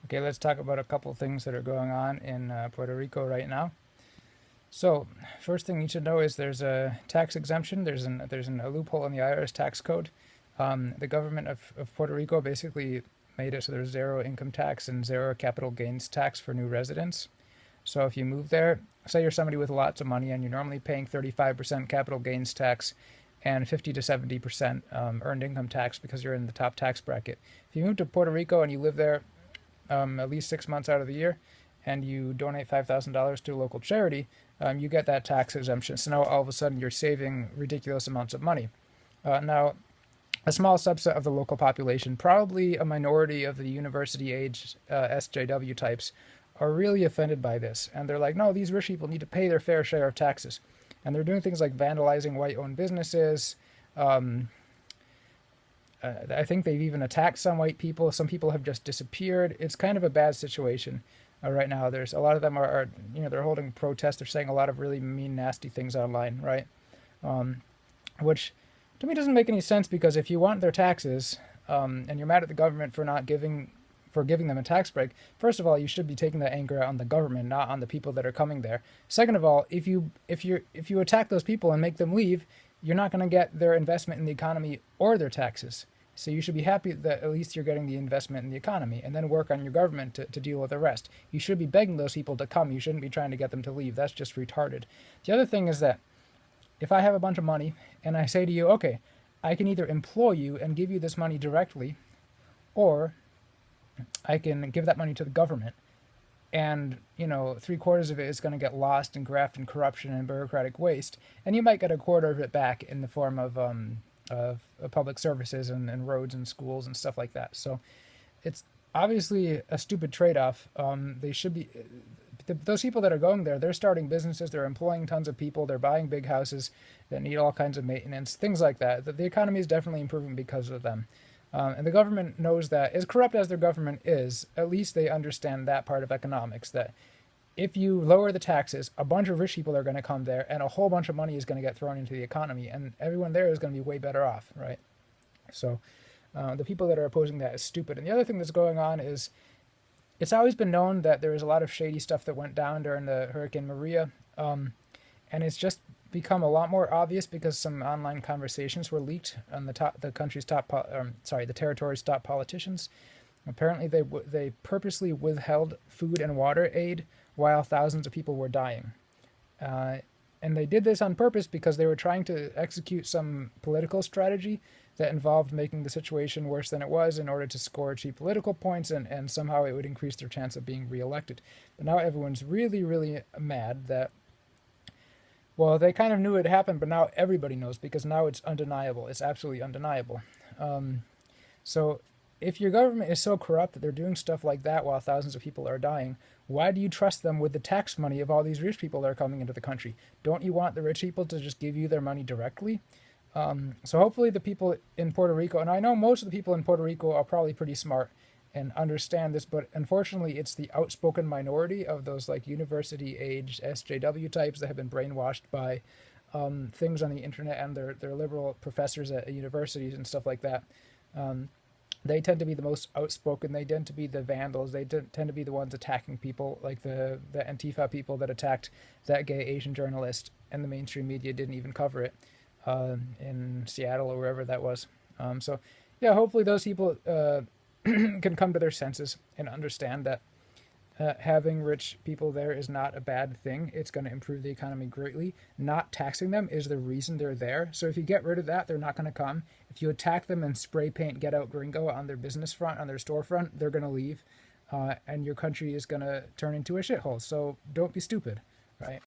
Okay, let's talk about a couple things that are going on in Puerto Rico right now. So, first thing you should know is there's a tax exemption. A loophole in the IRS tax code. The government of Puerto Rico basically made it so there's zero income tax and zero capital gains tax for new residents. So if you move there, say you're somebody with lots of money and you're normally paying 35% capital gains tax and 50 to 70% earned income tax because you're in the top tax bracket. If you move to Puerto Rico and you live there at least 6 months out of the year, and you donate $5,000 to a local charity, you get that tax exemption. So now all of a sudden you're saving ridiculous amounts of money. Now, a small subset of the local population, probably a minority of the university age SJW types, are really offended by this. And they're like, no, these rich people need to pay their fair share of taxes. And they're doing things like vandalizing white owned businesses. I think they've even attacked some white people. Some people have just disappeared. It's kind of a bad situation right now. There's a lot of them they're holding protests. They're saying a lot of really mean, nasty things online, right? Which to me doesn't make any sense, because if you want their taxes and you're mad at the government for not giving them a tax break, first of all, you should be taking that anger out on the government, not on the people that are coming there. Second of all, if you attack those people and make them leave, you're not going to get their investment in the economy or their taxes. So you should be happy that at least you're getting the investment in the economy, and then work on your government to deal with the rest. You should be begging those people to come. You shouldn't be trying to get them to leave. That's just retarded. The other thing is that if I have a bunch of money and I say to you, okay, I can either employ you and give you this money directly, or I can give that money to the government, and 3/4 of it is going to get lost in graft and corruption and bureaucratic waste, and you might get a quarter of it back in the form of public services and roads and schools and stuff like that. So it's obviously a stupid trade-off. They should be those people that are going there, they're starting businesses, they're employing tons of people, they're buying big houses that need all kinds of maintenance, things like that. The economy is definitely improving because of them. And the government knows that. As corrupt as their government is, at least they understand that part of economics, that if you lower the taxes, a bunch of rich people are going to come there, and a whole bunch of money is going to get thrown into the economy, and everyone there is going to be way better off, right? So the people that are opposing that is stupid. And the other thing that's going on is, it's always been known that there was a lot of shady stuff that went down during the Hurricane Maria, and it's just become a lot more obvious because some online conversations were leaked on the territory's top politicians. Apparently, they purposely withheld food and water aid while thousands of people were dying. And they did this on purpose because they were trying to execute some political strategy that involved making the situation worse than it was in order to score cheap political points, and somehow it would increase their chance of being reelected. But now everyone's really, really mad that, well, they kind of knew it happened, but now everybody knows, because now it's undeniable. It's absolutely undeniable. So if your government is so corrupt that they're doing stuff like that while thousands of people are dying, why do you trust them with the tax money of all these rich people that are coming into the country? Don't you want the rich people to just give you their money directly? So hopefully the people in Puerto Rico, and I know most of the people in Puerto Rico are probably pretty smart and understand this, but unfortunately it's the outspoken minority of those like university-age SJW types that have been brainwashed by things on the internet and their liberal professors at universities and stuff like that. They tend to be the most outspoken. They tend to be the vandals. They tend to be the ones attacking people, like the Antifa people that attacked that gay Asian journalist, and the mainstream media didn't even cover it in Seattle or wherever that was. So yeah, hopefully those people can come to their senses and understand that having rich people there is not a bad thing. It's going to improve the economy greatly. Not taxing them is the reason they're there. So if you get rid of that, they're not going to come. If you attack them and spray paint "Get Out Gringo" on their business front, on their storefront, they're going to leave. And your country is going to turn into a shithole. So don't be stupid, right?